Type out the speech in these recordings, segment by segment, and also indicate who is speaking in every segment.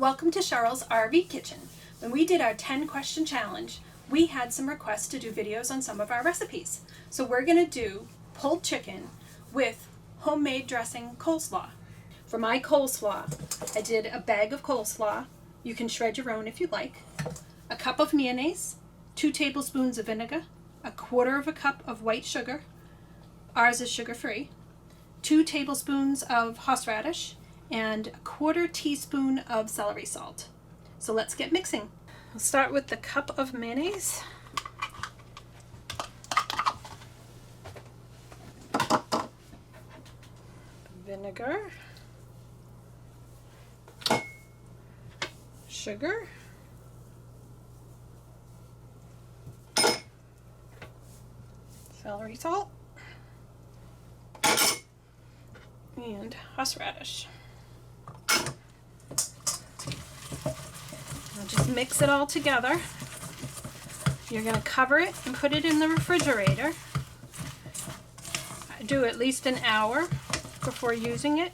Speaker 1: Welcome to Cheryl's RV Kitchen. When we did our 10-question challenge, we had some requests to do videos on some of our recipes. So we're going to do pulled chicken with homemade dressing coleslaw. For my coleslaw, I did a bag of coleslaw. You can shred your own if you like. A cup of mayonnaise, 2 tablespoons of vinegar, a 1/4 cup of white sugar. Ours is sugar-free. 2 tablespoons of horseradish, and a 1/4 teaspoon of celery salt. So let's get mixing. We'll start with the cup of mayonnaise. Vinegar. Sugar. Celery salt. And horseradish. I'll just mix it all together. You're going to cover it and put it in the refrigerator. I do at least an hour before using it.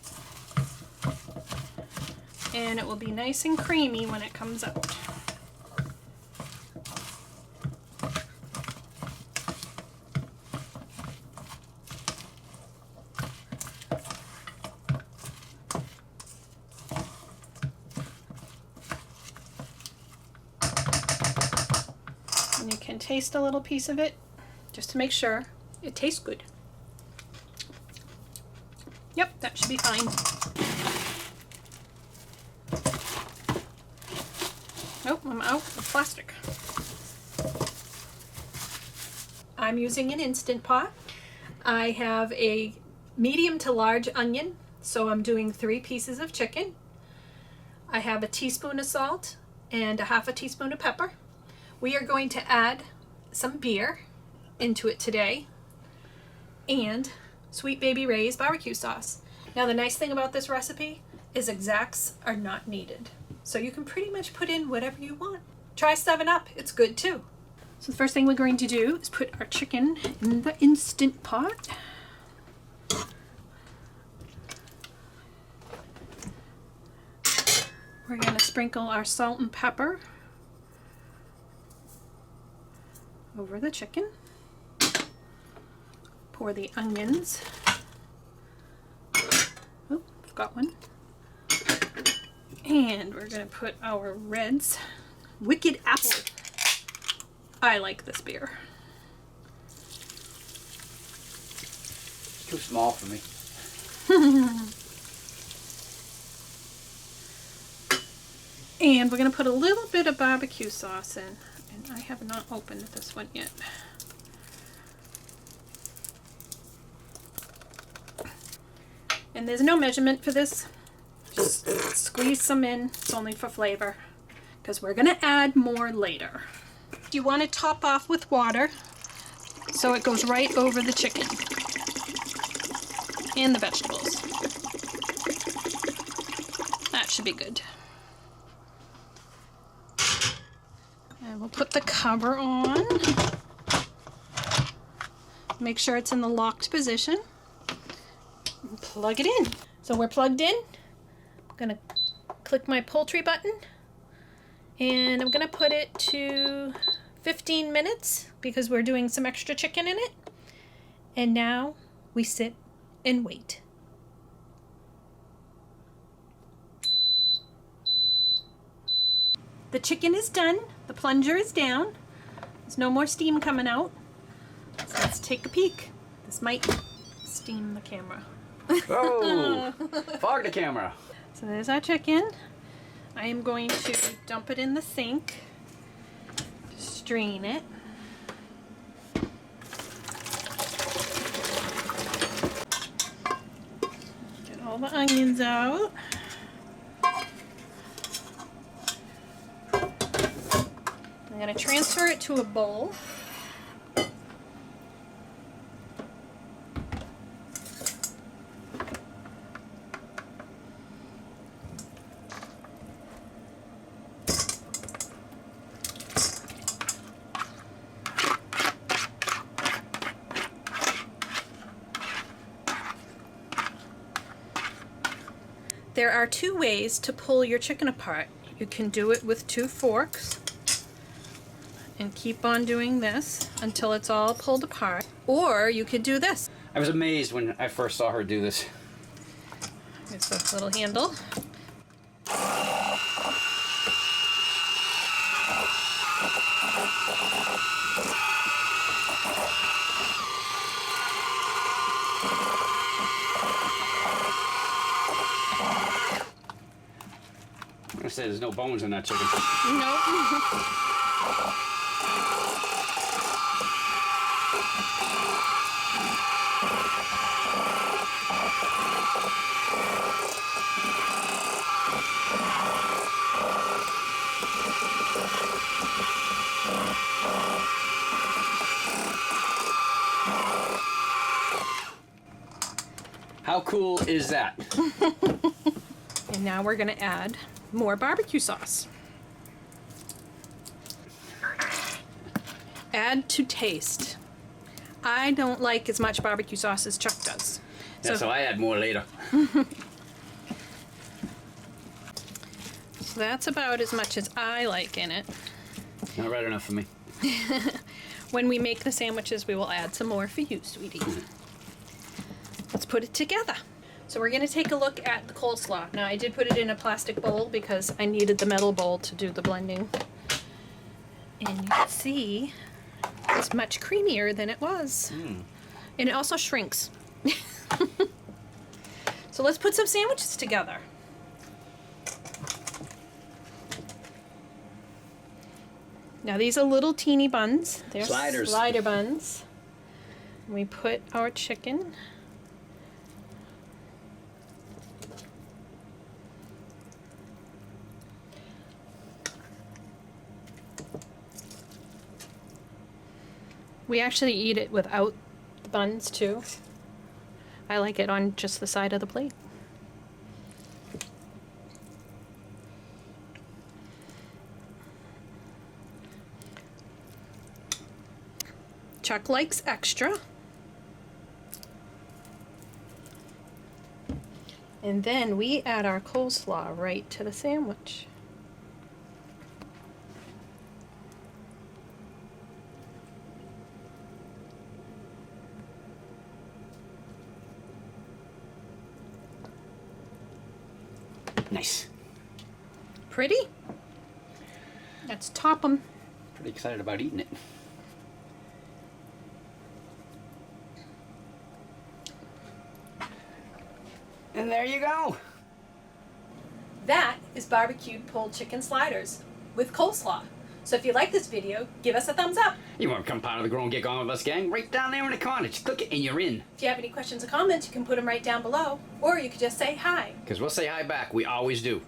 Speaker 1: And it will be nice and creamy when it comes out. And you can taste a little piece of it just to make sure it tastes good. Yep, that should be fine. Oh, I'm out of plastic. I'm using an Instant Pot. I have a medium to large onion, so I'm doing 3 pieces of chicken. I have a teaspoon of salt and a 1/2 teaspoon of pepper. We are going to add some beer into it today and Sweet Baby Ray's barbecue sauce. Now the nice thing about this recipe is exacts are not needed. So you can pretty much put in whatever you want. Try 7-Up, it's good too. So the first thing we're going to do is put our chicken in the Instant Pot. We're going to sprinkle our salt and pepper over the chicken. Pour the onions. Oh, forgot one. And we're going to put our reds. Wicked Apple. I like this beer.
Speaker 2: It's too small for me.
Speaker 1: And we're going to put a little bit of barbecue sauce in. And I have not opened this one yet. And there's no measurement for this. Just squeeze some in. It's only for flavor, because we're going to add more later. You want to top off with water so it goes right over the chicken and the vegetables. That should be good. And we'll put the cover on. Make sure it's in the locked position. And plug it in. So we're plugged in. I'm going to click my poultry button. And I'm going to put it to 15 minutes because we're doing some extra chicken in it. And now we sit and wait. The chicken is done. The plunger is down. There's no more steam coming out. So let's take a peek. This might steam the camera.
Speaker 2: Oh, fog the camera.
Speaker 1: So there's our chicken. I am going to dump it in the sink. Strain it. Get all the onions out. I'm going to transfer it to a bowl. There are two ways to pull your chicken apart. You can do it with 2 forks and keep on doing this until it's all pulled apart. Or you could do this.
Speaker 2: I was amazed when I first saw her do this.
Speaker 1: There's a little handle.
Speaker 2: I'm gonna say there's no bones in that chicken.
Speaker 1: Nope.
Speaker 2: How cool is that?
Speaker 1: And now we're going to add more barbecue sauce. Add to taste. I don't like as much barbecue sauce as Chuck does.
Speaker 2: Yeah, so I add more later.
Speaker 1: So that's about as much as I like in it.
Speaker 2: Not right enough for me.
Speaker 1: When we make the sandwiches, we will add some more for you, sweetie. Let's put it together. So we're going to take a look at the coleslaw. Now I did put it in a plastic bowl because I needed the metal bowl to do the blending. And you can see it's much creamier than it was. And it also shrinks. So let's put some sandwiches together. Now these are little teeny buns. They're
Speaker 2: Sliders.
Speaker 1: Slider buns. We put our chicken. We actually eat it without the buns too. I like it on just the side of the plate. Chuck likes extra. And then we add our coleslaw right to the sandwich.
Speaker 2: Nice.
Speaker 1: Pretty? Let's top them.
Speaker 2: Pretty excited about eating it. And there you go.
Speaker 1: That is barbecued pulled chicken sliders with coleslaw. So if you like this video, give us a thumbs up.
Speaker 2: You want to become part of the Grow and Get Gone With Us gang? Right down there in the corner. Just click it and you're in.
Speaker 1: If you have any questions or comments, you can put them right down below. Or you could just say hi.
Speaker 2: Because we'll say hi back. We always do.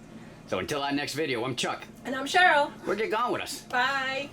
Speaker 2: So until our next video, I'm Chuck.
Speaker 1: And I'm Cheryl.
Speaker 2: We'll get gone with us.
Speaker 1: Bye.